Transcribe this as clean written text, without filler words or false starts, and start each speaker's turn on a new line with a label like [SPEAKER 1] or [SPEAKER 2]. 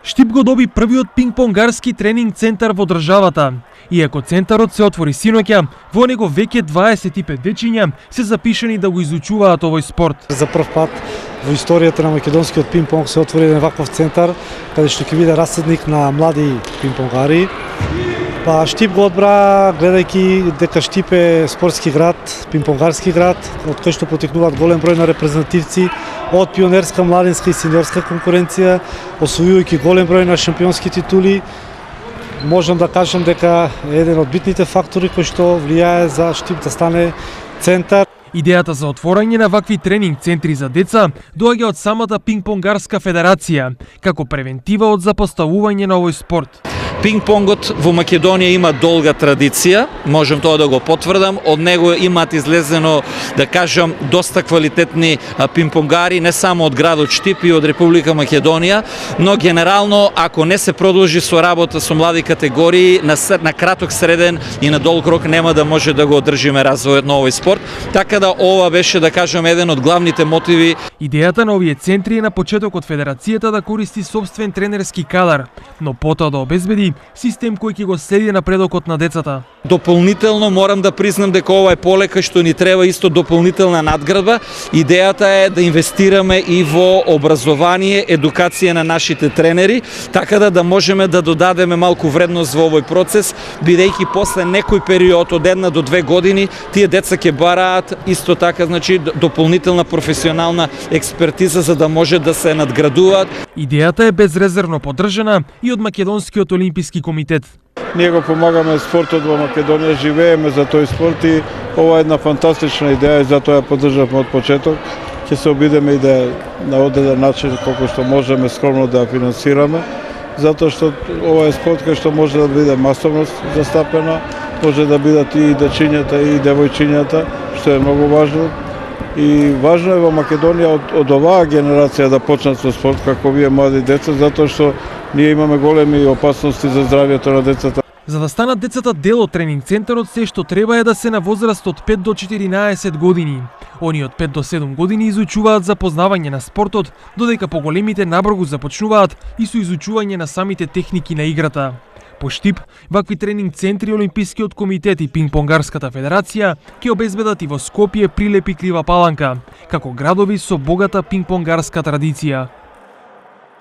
[SPEAKER 1] Штип го доби првиот пинг-понгарски тренинг центар во државата. Иако центарот се отвори синоќа, во него веќе 25 дечиња се запишани да го изучуваат овој спорт.
[SPEAKER 2] За прв пат во историјата на македонскиот пинг-понг се отвори еден ваков центар, каде што ќе биде расадник на млади пинг-понгари. Па Штип го одбра, гледајќи дека Штип е спортски град, пинг-понгарски град, од кој што потекнуваат голем број на репрезентативци од пионерска, младинска и сениорска конкуренција, освојувајќи голем број на шампионски титули. Можам да кажам дека е еден од битните фактори кој што влијае за Штип да стане центар.
[SPEAKER 1] Идејата за отворање на вакви тренинг центри за деца доаѓа од самата пинг-понгарска федерација, како превентива од запоставување на овој спорт.
[SPEAKER 3] Пинг-понгот во Македонија има долга традиција, можам тоа да го потврдам, од него имаат излезено, да кажам, доста квалитетни пинг-понгари, не само од градот Штип и од Република Македонија, но генерално, ако не се продолжи со работа со млади категории, на краток, среден и на долг рок нема да може да го одржиме развојот на овој спорт, така да ова беше, да кажам, еден од главните мотиви.
[SPEAKER 1] Идејата на овие центри е на почетокот Федерацијата да користи собствен тренерски кадар, но потоа да обезбеди систем кој ќе го следи напредокот на децата.
[SPEAKER 3] Дополнително морам да признам дека ова е полека што ни треба исто дополнителна надградба. Идејата е да инвестираме и во образование, едукација на нашите тренери, така да можеме да додадеме малку вредност во овој процес, бидејќи после некој период од 1 до 2 години тие деца ќе бараат исто така, значи дополнителна професионална експертиза за да може да се надградуваат.
[SPEAKER 1] Идејата е безрезервно поддржана и од Македонскиот олимписки комитет.
[SPEAKER 4] Ние го помагаме спортот во Македонија, живееме за тој спорт и ова е една фантастична идеја и затоа ја поддржавме од почеток. Ќе се обидеме и да на одреден начин колку што можеме скромно да ја финансираме, затоа што ова е спорт кој што може да биде масовно застапена, може да бидат и дечињата и девојчињата, што е многу важно. И важно е во Македонија од оваа генерација да почнат со спорт како вие млади деца, затоа што ние имаме големи опасности за здравјето на децата.
[SPEAKER 1] За да станат децата дел од тренинг центарот, се што треба е да се на возраст од 5 до 14 години. Они од 5 до 7 години изучуваат за познавање на спортот, додека поголемите набрзо започнуваат и со изучување на самите техники на играта. По Штип, вакви тренинг центри Олимпискиот комитет и Пинг-понгарската федерација ќе обезбедат и во Скопје, Прилеп и Клива Паланка, како градови со богата пинг-понгарска традиција.